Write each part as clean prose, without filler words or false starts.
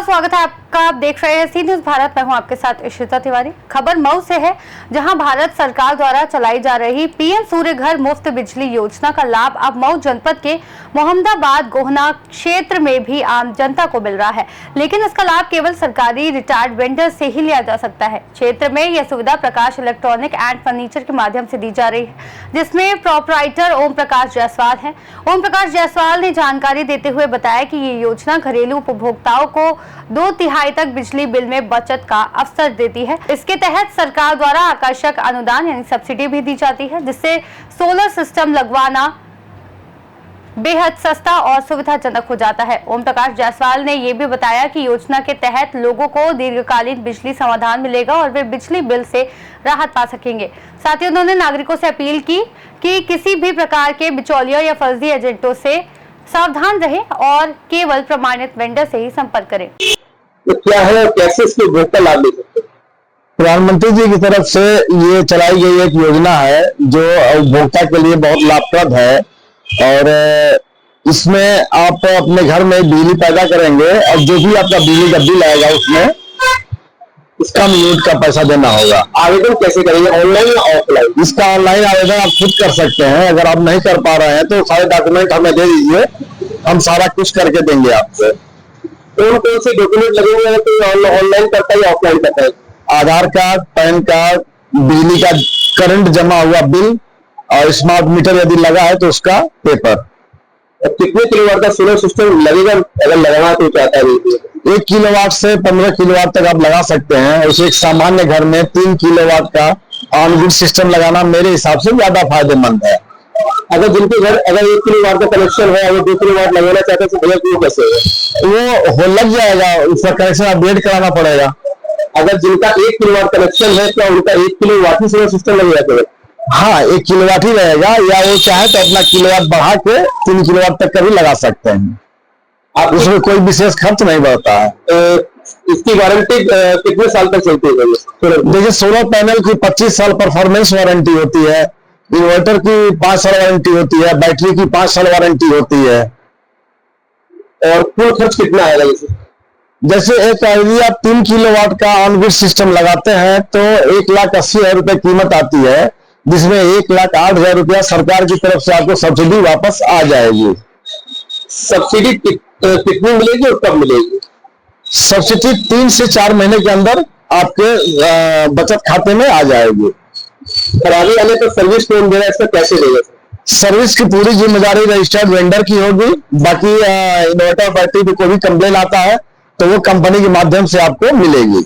स्वागत है आपका। आप देख रहे हैं सी न्यूज भारत। मैं हूं आपके साथ इशिता तिवारी। खबर मऊ से है, जहां भारत सरकार द्वारा चलाई जा रही पीएम सूर्य घर मुफ्त बिजली योजना का लाभ अब मऊ जनपद के मोहम्मदाबाद गोहना क्षेत्र में भी आम जनता को मिल रहा है, लेकिन इसका लाभ केवल सरकारी रिटायर्ड वेंडर से ही लिया जा सकता है। क्षेत्र में यह सुविधा प्रकाश इलेक्ट्रॉनिक एंड फर्नीचर के माध्यम से दी जा रही है, जिसमें प्रोपराइटर ओम प्रकाश जायसवाल है। ओम प्रकाश जायसवाल ने जानकारी देते हुए बताया कि ये योजना घरेलू उपभोक्ताओं को 2/3 तक बिजली बिल में बचत का अवसर देती है। इसके तहत सरकार द्वारा आकर्षक अनुदान यानी सब्सिडी भी दी जाती है, जिससे सोलर सिस्टम लगवाना बेहद सस्ता और सुविधाजनक हो जाता है। ओम प्रकाश जायसवाल ने यह भी बताया कि योजना के तहत लोगों को दीर्घकालीन बिजली समाधान मिलेगा और वे बिजली बिल से राहत पा सकेंगे। साथ ही उन्होंने नागरिकों से अपील की कि किसी भी प्रकार के बिचौलियों या फर्जी एजेंटों से सावधान रहे और केवल प्रमाणित वेंडर से ही संपर्क करें। तो क्या है और कैसे इसके उपभोक्ता लाभ ले सकते हैं? प्रधानमंत्री जी की तरफ से ये चलाई गई एक योजना है जो उपभोक्ता के लिए बहुत लाभप्रद है, और इसमें आप अपने घर में बिजली पैदा करेंगे और जो भी आपका बिजली का बिल आएगा उसमें इसका यूनिट का पैसा देना होगा। आवेदन कैसे करेंगे, ऑनलाइन या ऑफलाइन? इसका ऑनलाइन आवेदन आप खुद कर सकते हैं। अगर आप नहीं कर पा रहे हैं तो सारे डॉक्यूमेंट हमें दे दीजिए, हम सारा कुछ करके देंगे आपसे। कौन कौन से डॉक्यूमेंट लगेंगे? तो ऑनलाइन करता है या ऑफलाइन करता है? आधार कार्ड, पैन कार्ड, बिजली का करंट जमा हुआ बिल और स्मार्ट मीटर यदि लगा है तो उसका पेपर। कितने किलोवाट का सोलर सिस्टम लगेगा अगर लगाना तो क्या है? 1 किलोवाट से 15 किलोवाट तक आप लगा सकते हैं। उसे एक सामान्य घर में 3 किलोवाट का ऑन ग्रिड सिस्टम लगाना मेरे हिसाब से ज्यादा फायदेमंद है। अगर जिनके घर अगर 1 किलोवाट का कनेक्शन है, अगर 2 किलोवाट लगाना चाहते हैं तो भैया वो कैसे है? वो लग जाएगा, उसका कनेक्शन अपडेट कराना पड़ेगा। अगर जिनका 1 किलोवाट कनेक्शन है तो उनका 1 किलोवाट ही सोलर सिस्टम लगेगा? हाँ, 1 किलोवाट ही रहेगा, या वो चाहे तो अपना किलोवाट बढ़ा के 3 किलोवाट तक का भी लगा सकते हैं। आप उसमें कोई विशेष खर्च नहीं बढ़ता है। इसकी वारंटी कितने साल तक चलती है? देखिए, सोलर पैनल की 25 साल परफॉर्मेंस वारंटी होती है, इन्वर्टर की 5 साल वारंटी होती है, बैटरी की 5 साल वारंटी होती है। और कुल खर्च कितना आएगा? जैसे एक यदि आप 3 किलोवाट का ऑन ग्रिड सिस्टम लगाते हैं तो 1,80,000 रुपए कीमत आती है, जिसमें 1,08,000 रुपया सरकार की तरफ से आपको सब्सिडी वापस आ जाएगी। सब्सिडी कितनी मिलेगी और कब मिलेगी? सब्सिडी 3 से 4 महीने के अंदर आपके बचत खाते में आ जाएगी। कराने वाले तो सर्विस कौन दे रहा है, इसका कैसे देगा? सर्विस की पूरी जिम्मेदारी रजिस्टर्ड वेंडर की होगी। बाकी इन्वर्टर बैटरी पे कोई भी कंप्लेन आता है तो वो कंपनी के माध्यम से आपको मिलेगी।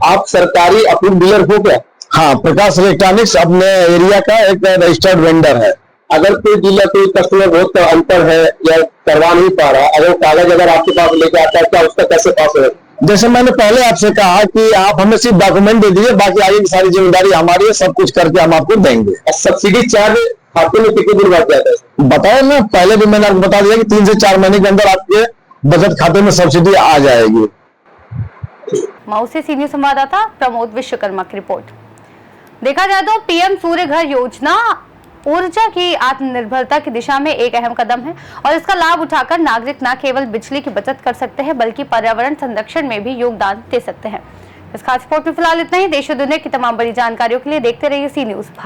आप सरकारी अप्रूव डीलर हो क्या? हाँ, प्रकाश इलेक्ट्रॉनिक्स अपने एरिया का एक रजिस्टर्ड वेंडर है। अगर कोई डीलर, कोई कस्टमर बहुत अंतर है या करवा नहीं पा रहा, अगर कागज अगर आपके पास लेके आता है, क्या उसका कैसे पास होगा? जैसे मैंने पहले आपसे कहा कि आप हमें सिर्फ डॉक्यूमेंट दे दीजिए, बाकी आगे की सारी जिम्मेदारी हमारी है, सब कुछ करके हम आपको देंगे। सब्सिडी चार्ज खाते में कितने दिन बाद जाता है? बताया ना, पहले भी मैंने आपको बता दिया कि 3 से 4 महीने के अंदर आपके बचत खाते में सब्सिडी आ जाएगी। मऊ से सी न्यूज संवाददाता प्रमोद विश्वकर्मा की रिपोर्ट। देखा जाए तो पीएम सूर्य घर योजना ऊर्जा की आत्मनिर्भरता की दिशा में एक अहम कदम है, और इसका लाभ उठाकर नागरिक न केवल बिजली की बचत कर सकते हैं बल्कि पर्यावरण संरक्षण में भी योगदान दे सकते हैं। इस खास रिपोर्ट में फिलहाल इतना ही। देश और दुनिया की तमाम बड़ी जानकारियों के लिए देखते रहिए सी न्यूज भारत।